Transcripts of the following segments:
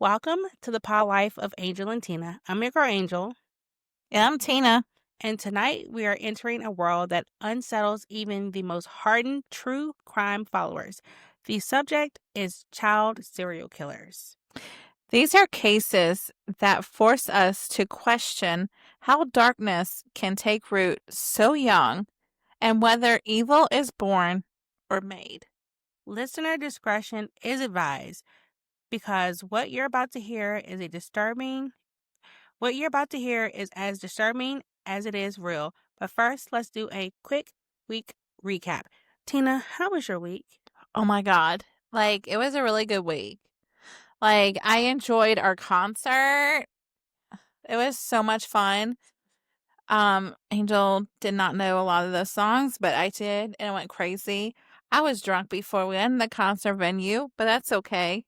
Welcome to the Pod Life of Angel and Tina. I'm your girl Angel, Yeah, I'm Tina. and tonight we are entering a world that unsettles even the most hardened true crime followers. The subject is child serial killers. These are cases that force us to question how darkness can take root so young and whether evil is born or made. Listener discretion is advised because what you're about to hear is as disturbing as it is real. But first, let's do a quick week recap. Tina, how was your week? Oh my God. It was a really good week. I enjoyed our concert. It was so much fun. Angel did not know a lot of those songs, but I did, and it went crazy. I was drunk before we went in the concert venue, but that's okay.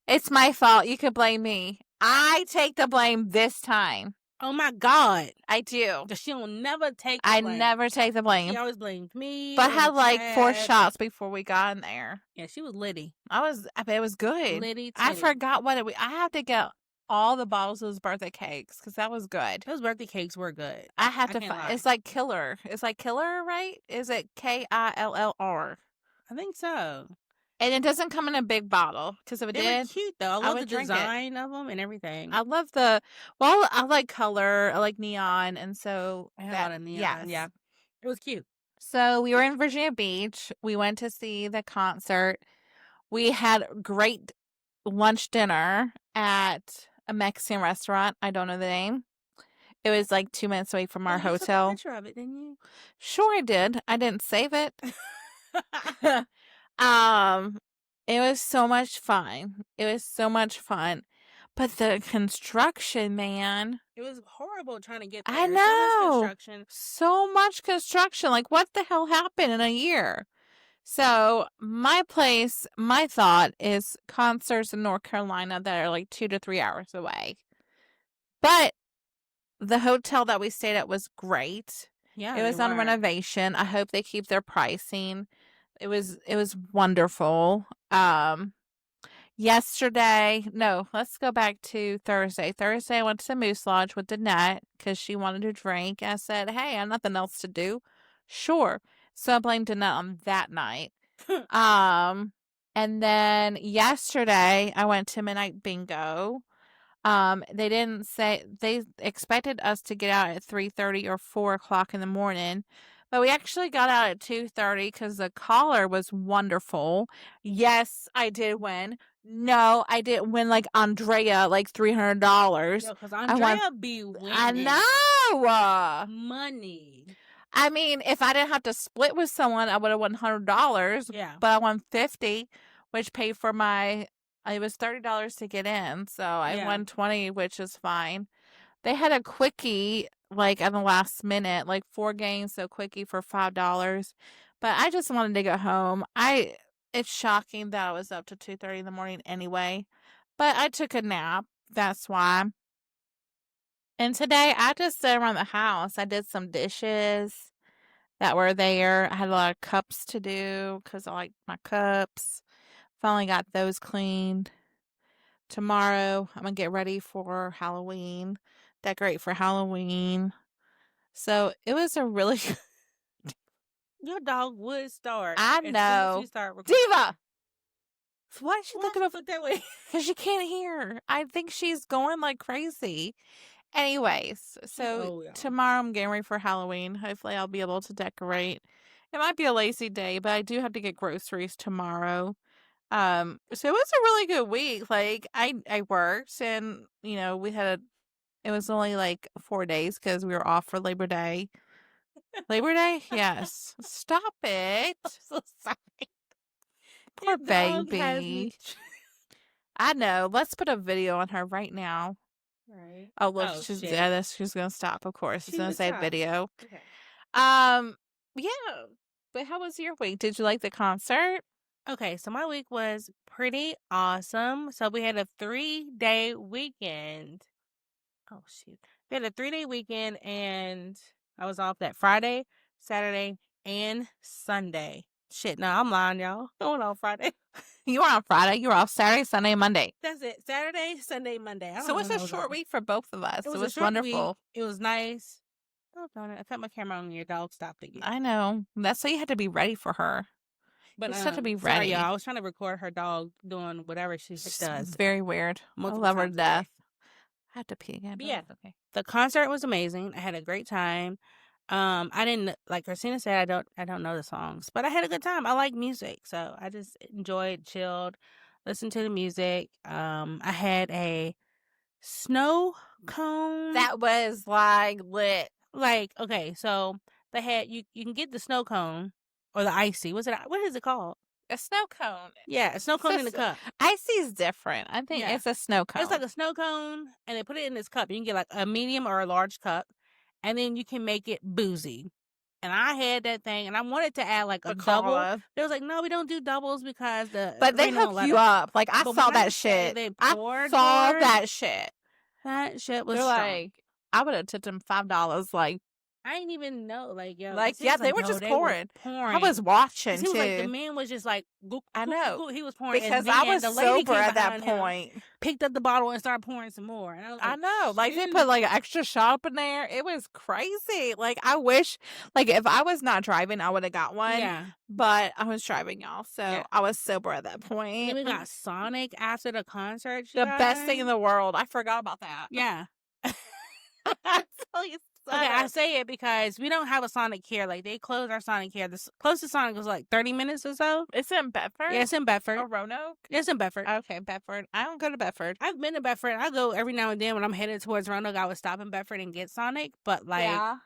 It's my fault. You could blame me. I take the blame this time. Oh my God. I do. Because she will never take the I blame. never take the She blame. always blamed me. But I had and like 4 Chad. shots before we got in there. Yeah, she was litty. It was good. Litty I titty. forgot what I have to get all the bottles of those birthday cakes because that was good. Those birthday cakes were good. I have to can't find. lie. It's like Killer. It's like Killer, right? Is it KILLR? I think so. And it doesn't come in a big bottle because if it They did, were cute though. I love the would drink it. design of them and everything. I love I like color, I like neon, and so I had a lot of neon. yes. Yeah, it was cute. So we were in Virginia Beach. We went to see the concert. We had great lunch dinner at a Mexican restaurant. I don't know the name. It was like 2 minutes away from our You took a hotel. picture of it, didn't you? Sure, I did. I didn't save it. It was so much fun. It was so much fun. But the construction, man. It was horrible trying to get there. I So much know. construction. So much construction. Like, what the hell happened in a year? So, my thought is concerts in North Carolina that are like 2 to 3 hours away. But the hotel that we stayed at was great. Yeah, It was on renovation. I hope they keep their pricing. It was wonderful. Let's go back to Thursday. Thursday, I went to the Moose Lodge with Danette because she wanted to drink. I said, hey, I have nothing else to do. Sure. So I blamed Danette on that night. And then yesterday, I went to Midnight Bingo. They expected us to get out at 3:30 or 4 o'clock in the morning, but we actually got out at 2:30 because the caller was wonderful. Yes, I did win. No, I didn't win like Andrea, like $300. Because Andrea be winning. I know. Money. I mean, if I didn't have to split with someone, I would have won $100. Yeah. But I won 50, which paid for it was $30 to get in, so I won 20, which is fine. They had a quickie like at the last minute, like 4 games, so quickie for $5. But I just wanted to go home. It's shocking that I was up to 2:30 in the morning anyway. But I took a nap. That's why. And today I just sat around the house. I did some dishes that were there. I had a lot of cups to do because I like my cups. Finally got those cleaned. Tomorrow, I'm going to get ready for Halloween, decorate for Halloween. So it was a really Your dog would start. I as soon as know. you start recording. Diva! Why is she looking up that way? Because she can't hear. I think she's going like crazy. Anyways, so tomorrow I'm getting ready for Halloween. Hopefully I'll be able to decorate. It might be a lazy day, but I do have to get groceries tomorrow. So it was a really good week. Like I worked and it was only like 4 days because we were off for Labor Day. Labor Day? Yes. Stop it. I'm so sorry. Poor baby. I know. Let's put a video on her right now. Right. Oh look, she's gonna stop, of course. It's gonna say video. Okay. Yeah. But how was your week? Did you like the concert? Okay, so my week was pretty awesome. So we had a 3-day weekend. Oh, shoot. We had a 3-day weekend, and I was off that Friday, Saturday, and Sunday. Shit, no, I'm lying, y'all. I went on Friday. You were on Friday. You were off Saturday, Sunday, Monday. That's it. Saturday, Sunday, Monday. So it's a short week for both of us. It was wonderful. Week. It was nice. Oh, darn it. I cut my camera on and your dog stopped again. I know. That's why you had to be ready for her. But you had to be ready. Sorry, y'all. I was trying to record her dog doing whatever she does. Very weird. I love her to death. I have to pee again. But yeah. Okay. The concert was amazing. I had a great time. I didn't, like Christina said, I don't know the songs, but I had a good time. I like music, so I just enjoyed, chilled, listened to the music. I had a snow cone that was like lit. Like, okay, so they had you can get the snow cone or the icy. What is it called? A snow cone. Yeah, a snow cone in a cup. Icy is different. I think it's a snow cone. It's like a snow cone, and they put it in this cup. You can get like a medium or a large cup. And then you can make it boozy. And I had that thing, and I wanted to add like a double. They was like, no, we don't do doubles because But they hook you up. Like, I saw that shit. I saw that shit. That shit was like, I would have tipped them $5. Like, I didn't even know. Like, yo. Like, yeah, they were just pouring. I was watching, too. Like, the man was just like, I know. He was pouring. Because I was sober at that point. Picked up the bottle and started pouring some more. And I was like, I know. Like, they put, like, an extra shot up in there. It was crazy. Like, I wish, like, if I was not driving, I would have got one. Yeah. But I was driving, y'all. So I was sober at that point. And we got Sonic after the concert. The best thing in the world. I forgot about that. Yeah. Please. Okay, I say it because we don't have a Sonic here. Like, they closed our Sonic here. The closest Sonic was like 30 minutes or so. It's in Bedford? Yeah, it's in Bedford. Or Roanoke? It's in Bedford. Okay, Bedford. I don't go to Bedford. I've been to Bedford. I go every now and then when I'm headed towards Roanoke. I would stop in Bedford and get Sonic. But, like,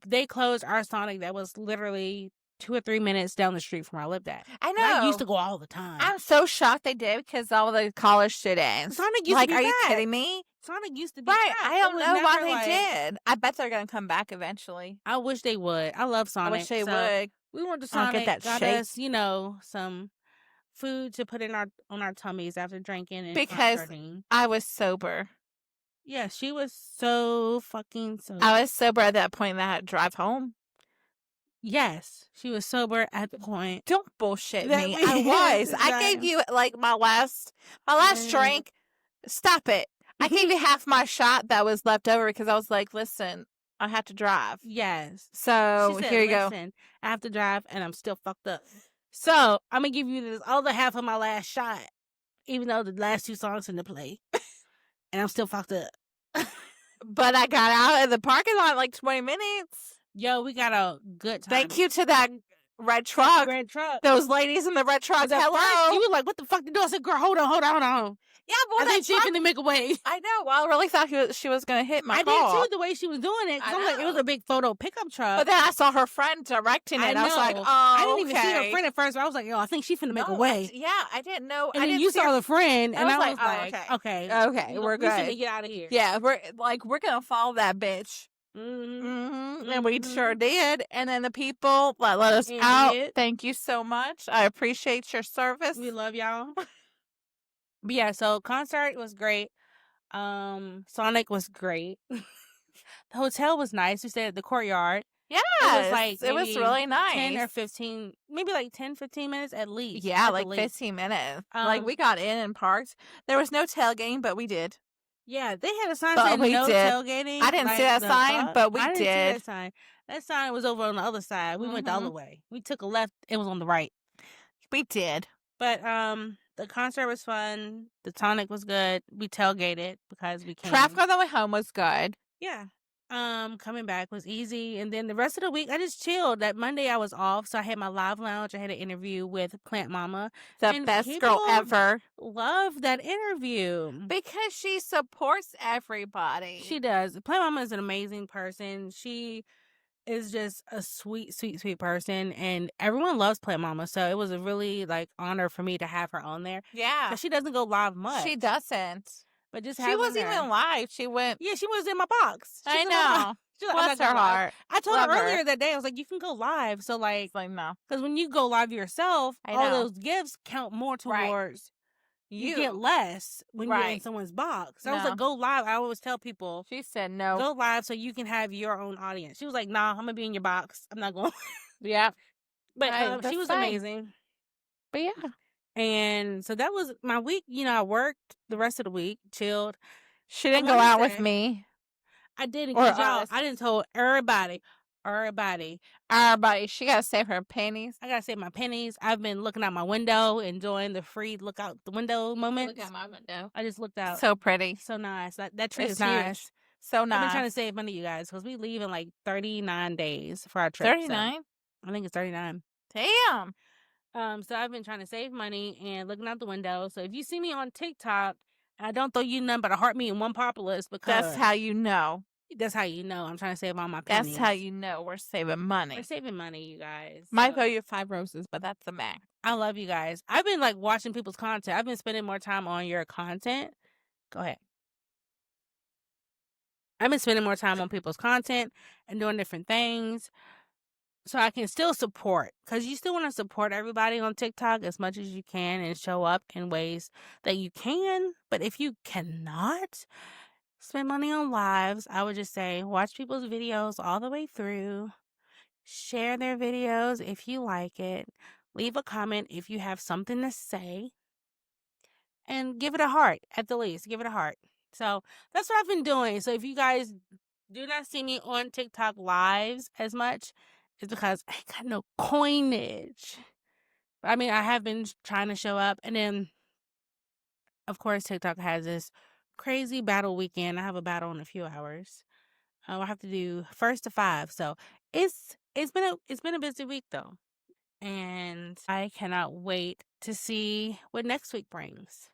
they closed our Sonic that was literally 2 or 3 minutes down the street from where I lived at. I know. And I used to go all the time. I'm so shocked they did because all the college students. Sonic used to be are back. you kidding me? Sonic used to be right. back. I don't know why they did. I bet they're gonna come back eventually. I wish they would. I love Sonic. I wish they would. We went to Sonic. Get that got shake. us, some food to put on our tummies after drinking and because concerting. I was sober. Yeah, she was so fucking sober. I was sober at that point that I had to drive home. Yes, she was sober at the point. Don't bullshit me. I was. I gave you like my last drink. Stop it. I gave you half my shot that was left over because I was like, listen, I have to drive. Yes. So said, here you go. I have to drive and I'm still fucked up. So I'm going to give you this other half of my last shot, even though the last 2 songs in the play. And I'm still fucked up. But I got out of the parking lot in like 20 minutes. Yo, we got a good time. Thank you to that red truck. Those ladies in the red truck. Hello. You were like, what the fuck you doing? I said, girl, hold on. Yeah, well, I think she's gonna make a way. I know. Well, I really thought she was gonna hit my car. I did too, the way she was doing it. I'm like, it was a big photo pickup truck. But then I saw her friend directing it. I was like, oh, I didn't even see her friend at first. But I was like, yo, I think she's finna make a way. I didn't know. And then you saw the friend, and I was like, okay, we're good. We finna get out of here. Yeah, we're gonna follow that bitch. Mm-hmm. And we sure did. And then the people let us out. Thank you so much. I appreciate your service. We love y'all. But yeah, so concert was great. Sonic was great. The hotel was nice. We stayed at the Courtyard. Yeah, it was really nice. 10 or 15, maybe like 10, 15 minutes at least. Yeah, like 15 minutes. Like we got in and parked. There was no tailgating, but we did. Yeah, they had a sign saying no tailgating. I didn't see that sign, but we did. I didn't see that sign. That sign was over on the other side. We went the other way. We took a left. It was on the right. We did. But the concert was fun. The tonic was good. We tailgated because we came. Traffic on the way home was good. Yeah. Coming back was easy. And then the rest of the week, I just chilled. That Monday I was off. So I had my live lounge. I had an interview with Plant Mama. The best girl ever. Loved that interview. Because she supports everybody. She does. Plant Mama is an amazing person. She is just a sweet, sweet, sweet person, and everyone loves Plant Mama. So it was a really honor for me to have her on there. Yeah, she doesn't go live much. She doesn't. But just she wasn't even live. She went. Yeah, she was in my box. I know. Bless her heart. I told her earlier that day. I was like, you can go live. So no, because when you go live yourself, all those gifts count more towards. You get less when you're in someone's box. I was like, go live. I always tell people. She said no. Go live so you can have your own audience. She was like, nah, I'm going to be in your box. I'm not going. Yeah. But she that's was fine. amazing. But yeah. And so that was my week. I worked the rest of the week, chilled. She didn't go out with me. I didn't, or because y'all, us. I didn't told everybody. She gotta save her pennies. I gotta save my pennies. I've been looking out my window, enjoying the free look out the window moments. Look at my window. I just looked out. So pretty. So nice. That tree It's is huge. nice. So nice. I've been trying to save money, you guys, because we leave in like 39 days for our trip. 39? So I think it's 39. Damn. So I've been trying to save money and looking out the window. So if you see me on TikTok, I don't throw you nothing but a heart me and one populist, because that's how you know. That's how you know I'm trying to save all my pennies. That's how you know we're saving money. We're saving money, you guys. Might throw you 5 roses, but that's the max. I love you guys. I've been like watching people's content. I've been spending more time on your content. Go ahead. I've been spending more time on people's content and doing different things, so I can still support, because you still want to support everybody on TikTok as much as you can and show up in ways that you can. But if you cannot spend money on lives, I would just say watch people's videos all the way through. Share their videos if you like it. Leave a comment if you have something to say. And give it a heart, at the least. Give it a heart. So that's what I've been doing. So if you guys do not see me on TikTok lives as much, it's because I got no coinage. I mean, I have been trying to show up. And then, of course, TikTok has this crazy battle weekend. I have a battle in a few hours. I have to do 1st to 5. So it's been a busy week, though. And I cannot wait to see what next week brings.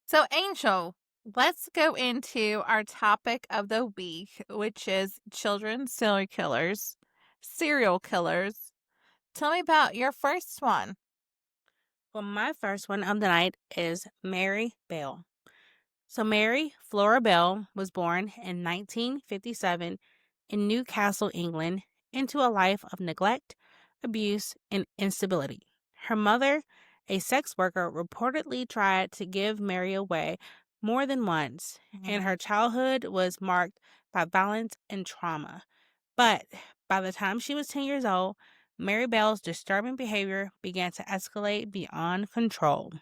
So, Angel, let's go into our topic of the week, which is children serial killers. Tell me about your first one. Well, my first one of the night is Mary Bell. So Mary Flora Bell was born in 1957 in Newcastle, England, into a life of neglect, abuse, and instability. Her mother, a sex worker, reportedly tried to give Mary away more than once, and her childhood was marked by violence and trauma. But by the time she was 10 years old, Mary Bell's disturbing behavior began to escalate beyond control.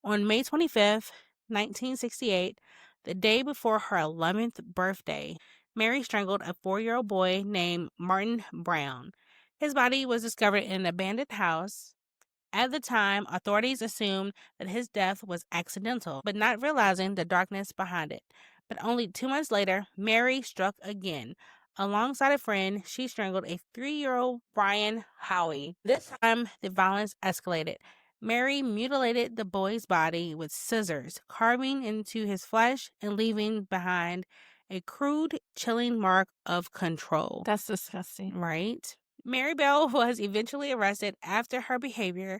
On May 25th, 1968, the day before her 11th birthday, Mary strangled a 4-year-old boy named Martin Brown. His body was discovered in an abandoned house. At the time, authorities assumed that his death was accidental, but not realizing the darkness behind it. But only 2 months later, Mary struck again. Alongside a friend, she strangled a 3-year-old Brian Howie. This time, the violence escalated. Mary mutilated the boy's body with scissors, carving into his flesh and leaving behind a crude, chilling mark of control. That's disgusting. Right? Mary Bell was eventually arrested after her behavior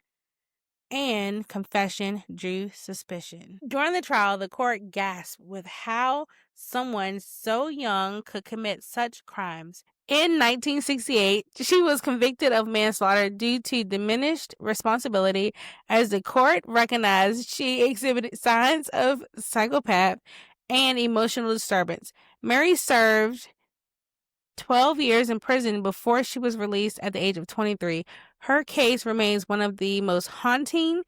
and confession drew suspicion. During the trial, the court gasped with how someone so young could commit such crimes. In 1968, she was convicted of manslaughter due to diminished responsibility, as the court recognized she exhibited signs of psychopath and emotional disturbance. Mary served 12 years in prison before she was released at the age of 23. Her case remains one of the most haunting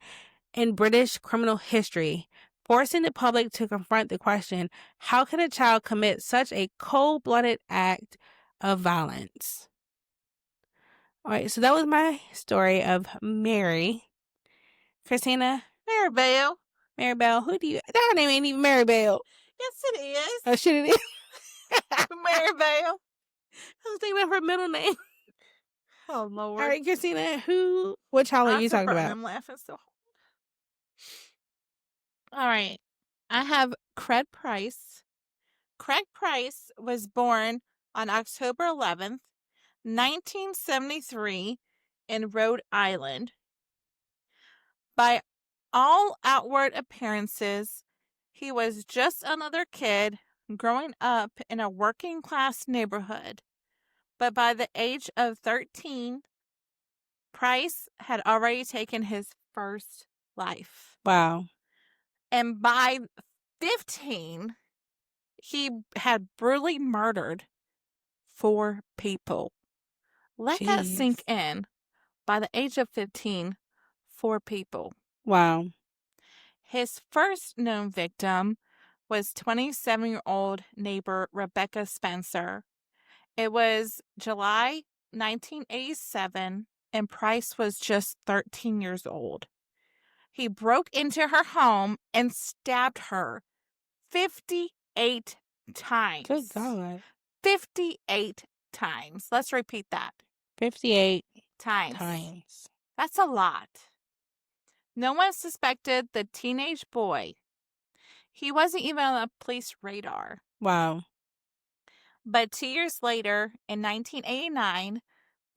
in British criminal history, forcing the public to confront the question, how can a child commit such a cold-blooded act of violence? All right, so that was my story of Mary. Christina? Maribel. Maribel, who do you... Her name ain't even Maribel. Yes, it is. Oh, shit, it is. Maribel. I was thinking of her middle name. Oh, Lord. All right, Christina, what child are you talking about? I'm laughing so hard. All right. I have Craig Price. Craig Price was born on October 11th, 1973 in Rhode Island. By all outward appearances, he was just another kid growing up in a working class neighborhood. But by the age of 13, Price had already taken his first life. Wow. And by 15, he had brutally murdered 4 people. Let that sink in. by the age of 15, 4 people. Wow. His first known victim was 27-year-old neighbor Rebecca Spencer. It was July 1987, and Price was just 13 years old. He broke into her home and stabbed her 58 times. Good God. 58 times. Let's repeat that. 58 times. That's a lot. No one suspected the teenage boy. He wasn't even on the police radar. Wow. But 2 years later, in 1989,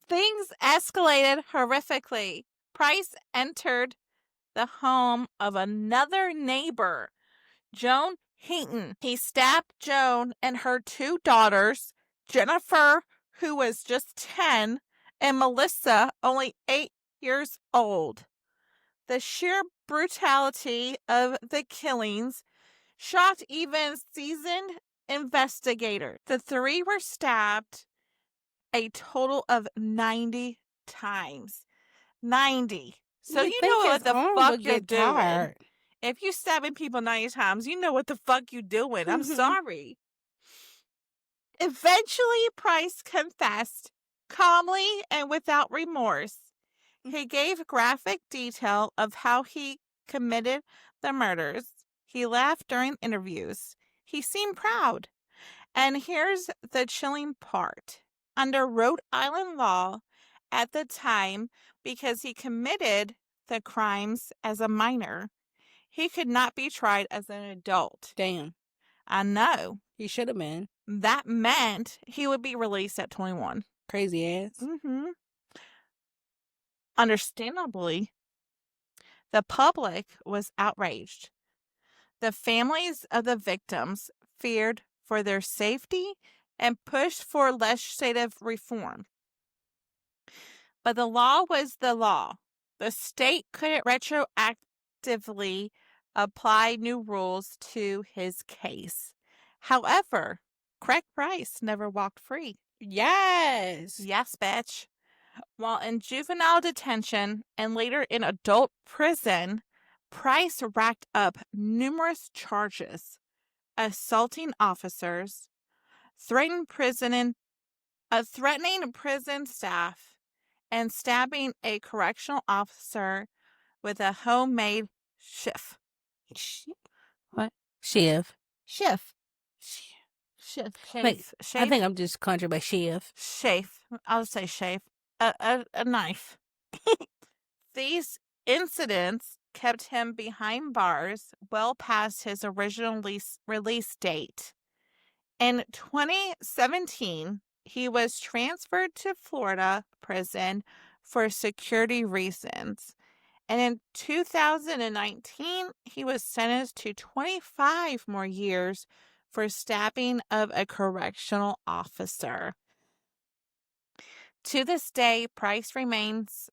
things escalated horrifically. Price entered the home of another neighbor, Joan Heaton. He stabbed Joan and her 2 daughters, Jennifer, who was just 10, and Melissa, only 8 years old. The sheer brutality of the killings shocked even seasoned investigators. The 3 were stabbed a total of 90 times. 90. So you know what the fuck you're doing. If you're stabbing people 90 times, you know what the fuck you're doing. I'm sorry. Eventually, Price confessed calmly and without remorse. He gave graphic detail of how he committed the murders. He laughed during interviews. He seemed proud. And here's the chilling part. Under Rhode Island law at the time, because he committed the crimes as a minor, he could not be tried as an adult. Damn. I know. He should have been. That meant he would be released at 21. Crazy ass. Mm-hmm. Understandably, the public was outraged. The families of the victims feared for their safety and pushed for legislative reform. But the law was the law. The state couldn't retroactively apply new rules to his case. However, Craig Price never walked free. Yes. Yes, bitch. While in juvenile detention and later in adult prison, Price racked up numerous charges: assaulting officers, threatening prison staff, and stabbing a correctional officer with a homemade shiv. What? Shiv. Shiv. Wait, I think I'm just conjured by Shiv. Shave. I'll say shave. A knife. These incidents kept him behind bars well past his original release date. In 2017, he was transferred to Florida prison for security reasons. And in 2019, he was sentenced to 25 more years for stabbing of a correctional officer. To this day, Price remains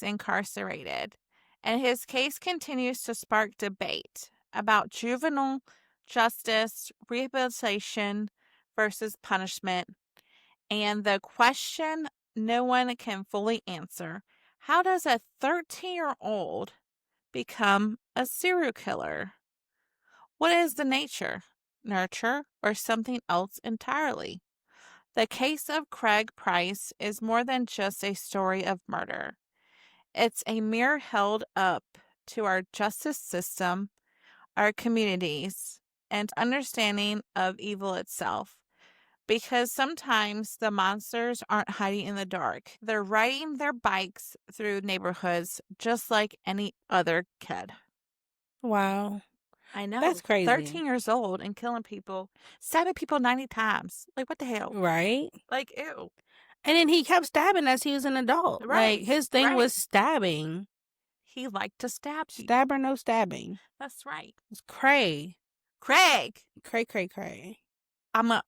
incarcerated, and his case continues to spark debate about juvenile justice, rehabilitation versus punishment, and the question no one can fully answer: how does a 13-year-old become a serial killer? What is the nature, nurture, or something else entirely? The case of Craig Price is more than just a story of murder. It's a mirror held up to our justice system, our communities, and understanding of evil itself. Because sometimes the monsters aren't hiding in the dark. They're riding their bikes through neighborhoods just like any other kid. Wow. I know. That's crazy. 13 years old and killing people, stabbing people 90 times. Like, what the hell? Right. Like, ew. And then he kept stabbing as he was an adult. Right. Like, his thing was stabbing. He liked to stab people. Stab or no stabbing. That's right. It's Craig. Craig. Cray. I'm going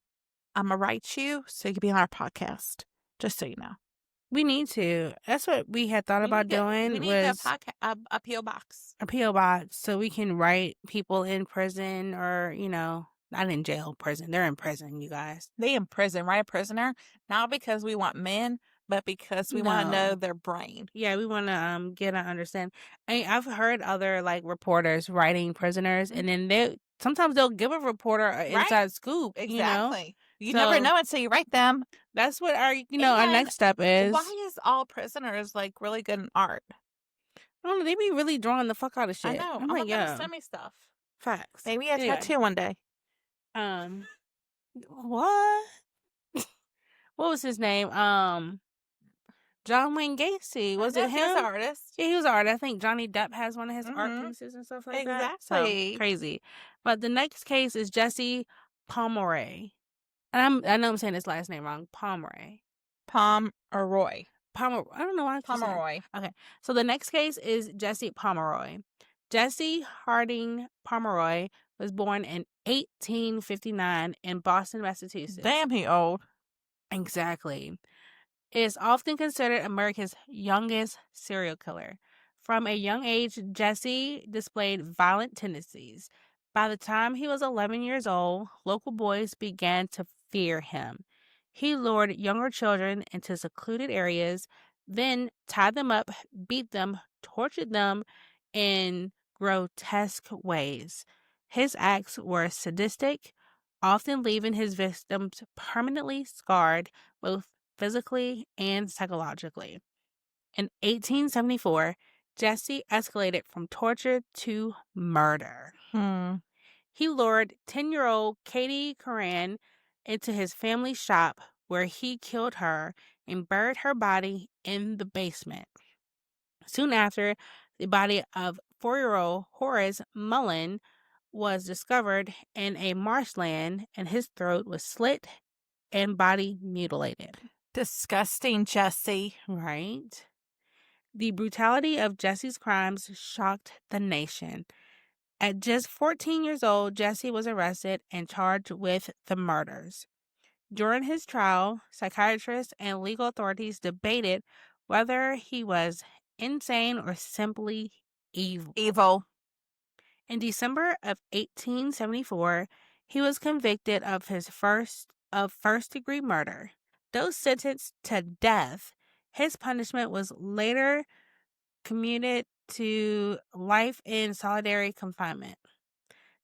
to write you so you can be on our podcast. Just so you know. We need to. That's what we had thought about doing. We need a P.O. box. A P.O. box so we can write people in prison or, not in jail, prison. They're in prison, you guys. They in prison, right? A prisoner. Not because we want men, but because we want to know their brain. Yeah, we want to get and understand. I've heard other like reporters writing prisoners, and then sometimes they'll give a reporter an inside scoop. Exactly. You never know until you write them. That's what our our next step is. Why is all prisoners like really good in art? I don't know. They be really drawing the fuck out of shit. I know. I'm like, yeah. Send me stuff. Facts. Maybe a tattoo one day. What? What was his name? John Wayne Gacy. Was it him? He was an artist. Yeah, he was an artist. I think Johnny Depp has one of his art pieces and stuff like that. Exactly. So, crazy. But the next case is Jesse Pomeroy. And I know I'm saying his last name wrong. Pomeroy. Pomeroy. I don't know why. Pomeroy. Okay. So the next case is Jesse Pomeroy. Jesse Harding Pomeroy was born in 1859 in Boston, Massachusetts. Damn, he old. Exactly. Is often considered America's youngest serial killer. From a young age, Jesse displayed violent tendencies. By the time he was 11 years old, local boys began to fear him. He lured younger children into secluded areas, then tied them up, beat them, tortured them in grotesque ways. His acts were sadistic, often leaving his victims permanently scarred, both physically and psychologically. In 1874, Jesse escalated from torture to murder. He lured 10-year-old Katie Curran into his family shop where he killed her and buried her body in the basement. Soon after, the body of 4-year-old Horace Mullen was discovered in a marshland and his throat was slit and body mutilated. Disgusting, Jesse. Right? The brutality of Jesse's crimes shocked the nation. At just 14 years old, Jesse was arrested and charged with the murders. During his trial, psychiatrists and legal authorities debated whether he was insane or simply evil. In December of 1874, he was convicted of his first-degree murder. Though sentenced to death, his punishment was later commuted to life in solitary confinement.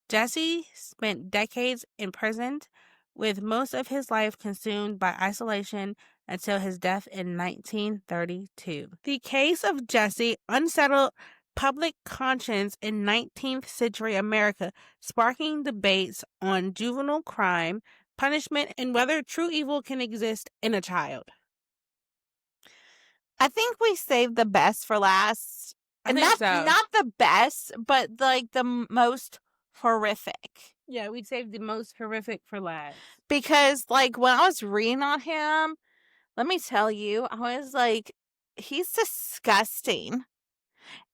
Jesse spent decades imprisoned, with most of his life consumed by isolation until his death in 1932. The case of Jesse unsettled public conscience in 19th century America, sparking debates on juvenile crime, punishment, and whether true evil can exist in a child. I think we saved the best for last. I think so. Not the best, but like the most horrific. Yeah, we saved the most horrific for last. Because like when I was reading on him, let me tell you, I was like, he's disgusting.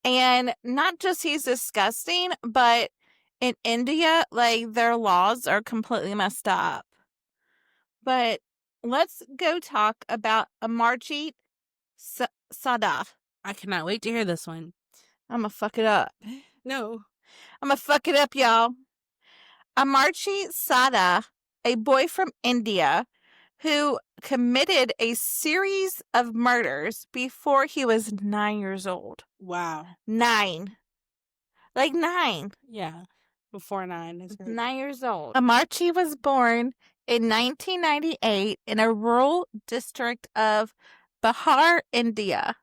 And not just he's disgusting, but in India, like their laws are completely messed up. But let's go talk about Amarjit Sada. I cannot wait to hear this one. I'm gonna fuck it up. No. I'm gonna fuck it up, y'all. Amarjit Sada, a boy from India who committed a series of murders before he was 9 years old. Wow. 9. Like 9. Yeah. Before 9. That's great. 9 years old. Amarjit was born in 1998 in a rural district of Bihar, India.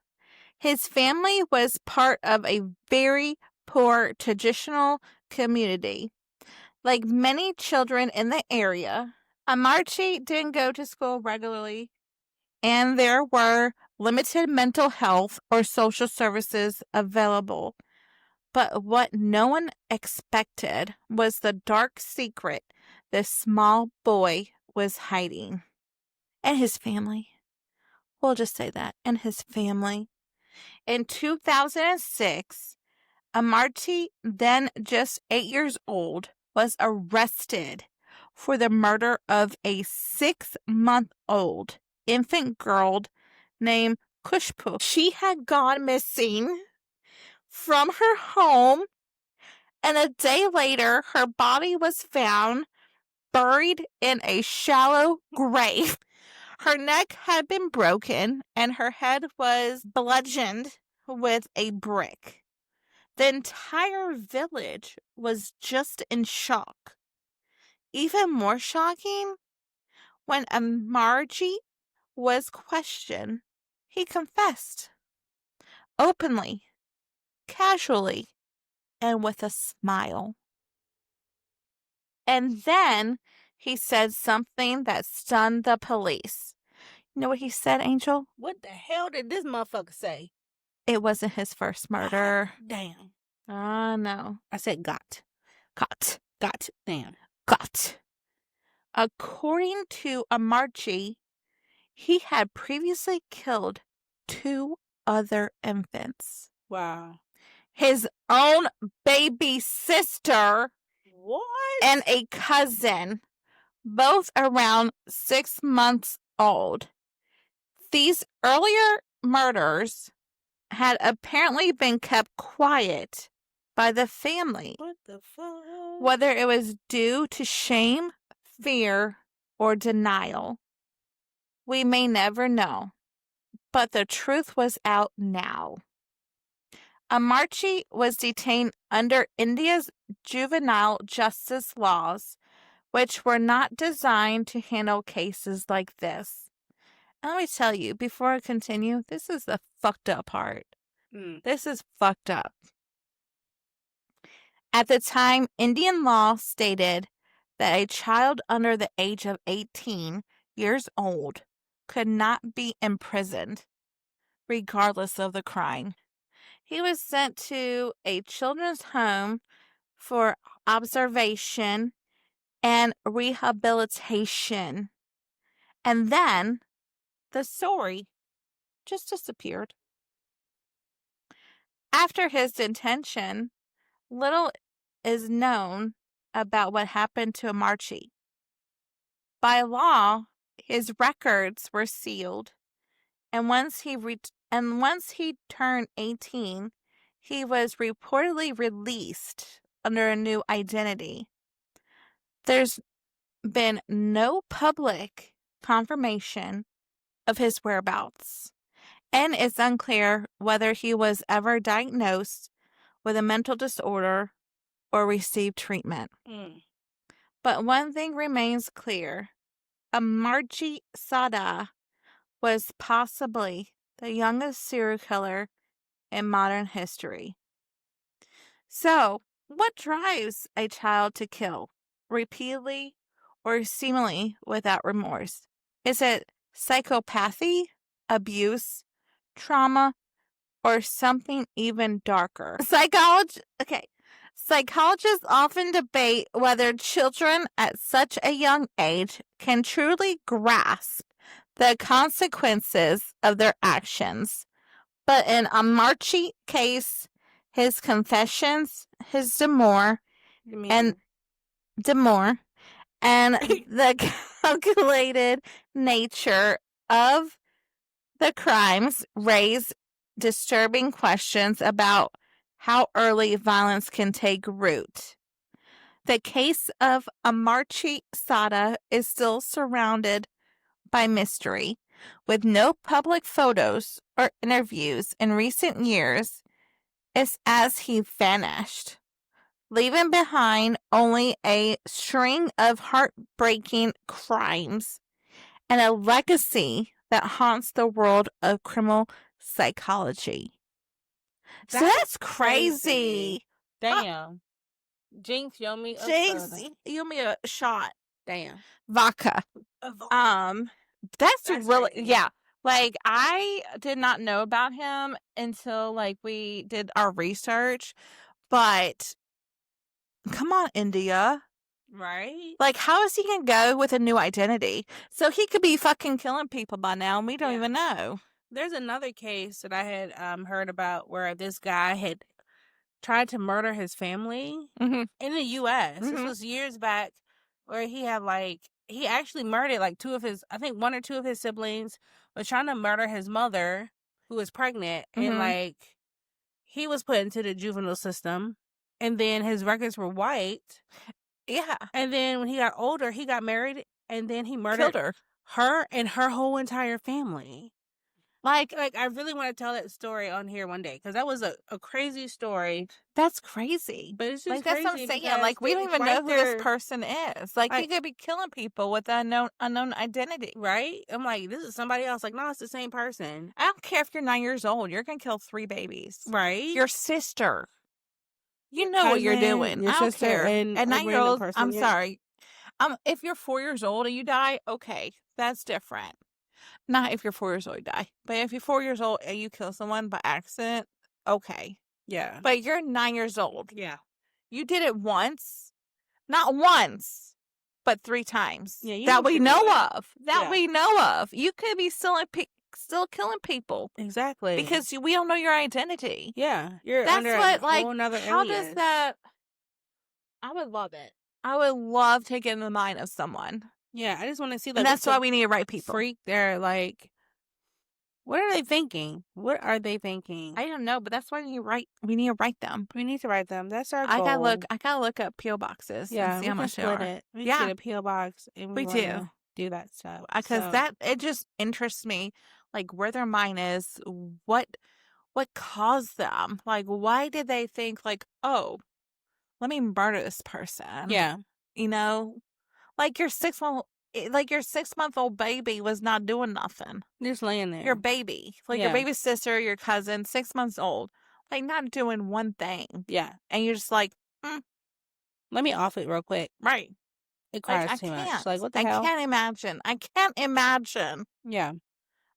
His family was part of a very poor traditional community. Like many children in the area, Amarjit didn't go to school regularly, and there were limited mental health or social services available. But what no one expected was the dark secret this small boy was hiding. And his family. We'll just say that. And his family. In 2006, Amarjit, then just 8 years old, was arrested for the murder of a 6-month-old infant girl named Khushbu. She had gone missing from her home, and a day later, her body was found buried in a shallow grave. Her neck had been broken and her head was bludgeoned with a brick. The entire village was just in shock. Even more shocking, when Amarji was questioned, he confessed openly, casually, and with a smile. And then he said something that stunned the police. You know what he said, Angel? What the hell did this motherfucker say? It wasn't his first murder. Damn. No. I said got. Got. Damn. Got. According to Amarji, he had previously killed 2 other infants. Wow. His own baby sister. What? And a cousin, both around 6 months old. These earlier murders had apparently been kept quiet by the family. What the fuck? Whether it was due to shame, fear, or denial, we may never know. But the truth was out now. Amarji was detained under India's juvenile justice laws, which were not designed to handle cases like this. And let me tell you, before I continue, this is the fucked up part. This is fucked up. At the time, Indian law stated that a child under the age of 18 years old could not be imprisoned, regardless of the crime. He was sent to a children's home for observation and rehabilitation. And then the story just disappeared. After his detention, little is known about what happened to Amarji. By law, his records were sealed, and once he turned 18, he was reportedly released under a new identity. There's been no public confirmation of his whereabouts, and it's unclear whether he was ever diagnosed with a mental disorder or received treatment. But one thing remains clear. Amarji Sada was possibly the youngest serial killer in modern history. So, what drives a child to kill repeatedly or seemingly without remorse? Is it psychopathy, abuse, trauma, or something even darker? Psychologists often debate whether children at such a young age can truly grasp the consequences of their actions. But in Amarji's case, his confessions, his demeanor, and the calculated nature of the crimes raise disturbing questions about how early violence can take root. The case of Amarji Sada is still surrounded by mystery, with no public photos or interviews in recent years. It's as he vanished, leaving behind only a string of heartbreaking crimes and a legacy that haunts the world of criminal psychology. So that's crazy. Damn. Jinx, you owe me a Jinx, you owe me a shot. Damn. Vodka. That's really crazy. Yeah. Like, I did not know about him until we did our research, but come on, India. Right? How is he gonna go with a new identity? So he could be fucking killing people by now and we don't even know. There's another case that I had heard about where this guy had tried to murder his family in the U.S. This was years back, where he had he actually murdered one or two of his siblings, was trying to murder his mother, who was pregnant, and he was put into the juvenile system, and then his records were wiped. Yeah. And then when he got older, he got married, and then he murdered her and her whole entire family. Like, I really want to tell that story on here one day because that was a crazy story. That's crazy. But it's just like, that's what I'm saying. Like, we don't even know who this person is. Like, he could be killing people with an unknown identity. Right? I'm like, this is somebody else. Like, no, it's the same person. I don't care if you're 9 years old. You're going to kill 3 babies. Right? Your sister. You know what you're doing. I don't care. And At 9 years old, person, I'm sorry. If you're 4 years old and you die, okay, that's different. Not if you're 4 years old, you die. But if you're 4 years old and you kill someone by accident, okay. Yeah. But you're 9 years old. Yeah. You did it once. Not once, but 3 times. Yeah, that we know of. That we know of. You could be still killing people. Exactly. Because we don't know your identity. Yeah. You're That's under what, a whole nother how alias. does that... I would love it. I would love to get in the mind of someone. Yeah, I just want to see. Like, and that's why we need to write people. Freak, they're like, what are they thinking? What are they thinking? I don't know, but that's why we need to write them. We need to write them. That's our goal. I gotta look up P.O. boxes. Yeah, and see how much they are. We get a P.O. box, and we do that stuff because it just interests me, like where their mind is, what caused them, like why did they think like, oh, let me murder this person? Yeah, you know, like your 6-month-old baby was not doing nothing, just laying there. Your baby, your baby sister, your cousin, 6 months old, like not doing one thing. Yeah, and you're just like, let me off it real quick. Right. It cries too much. Like, what the hell? I can't imagine. Yeah.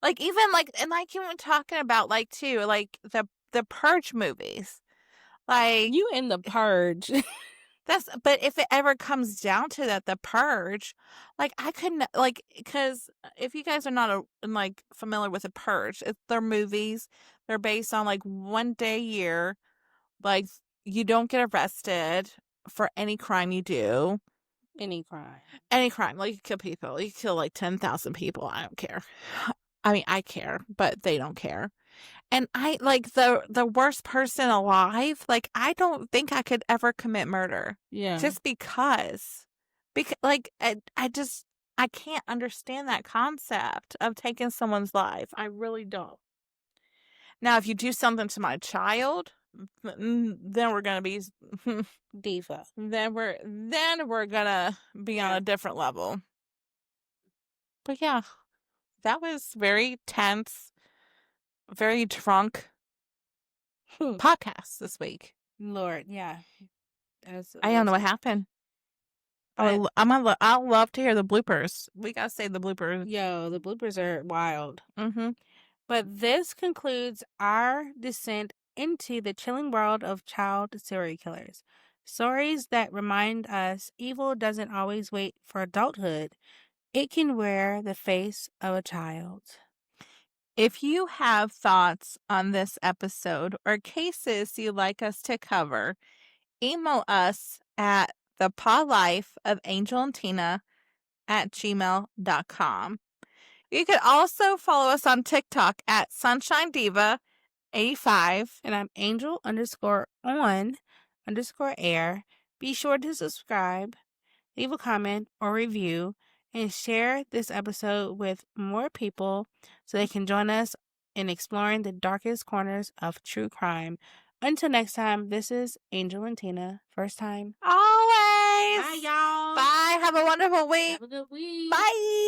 Like, even, and you were talking about, too, the Purge movies. Like... You in the Purge. But if it ever comes down to that, the Purge, I couldn't, because if you guys are not, familiar with the Purge, they're movies. They're based on, one day a year. You don't get arrested for any crime you do. Any crime. You kill people. You kill 10,000 people. I don't care. I mean, I care, but they don't care. And I the worst person alive. I don't think I could ever commit murder. Yeah. Just because I can't understand that concept of taking someone's life. I really don't. Now, if you do something to my child, then we're gonna be diva. Then we're gonna be on a different level. But yeah, that was very tense, very drunk podcast this week. Lord, yeah. I don't know what happened. I'll love to hear the bloopers. We gotta say the bloopers. Yo, the bloopers are wild. Mm-hmm. But this concludes our descent into the chilling world of child serial killers. Stories that remind us evil doesn't always wait for adulthood. It can wear the face of a child. If you have thoughts on this episode or cases you'd like us to cover, email us at thepawlife@gmail.com. You could also follow us on TikTok at Sunshine Diva 85. And I'm Angel_on_air. Be sure to subscribe, leave a comment or review, and share this episode with more people so they can join us in exploring the darkest corners of true crime. Until next time, this is Angel and Tina. First time. Always. Bye, y'all. Bye. Have a wonderful week. Have a good week. Bye.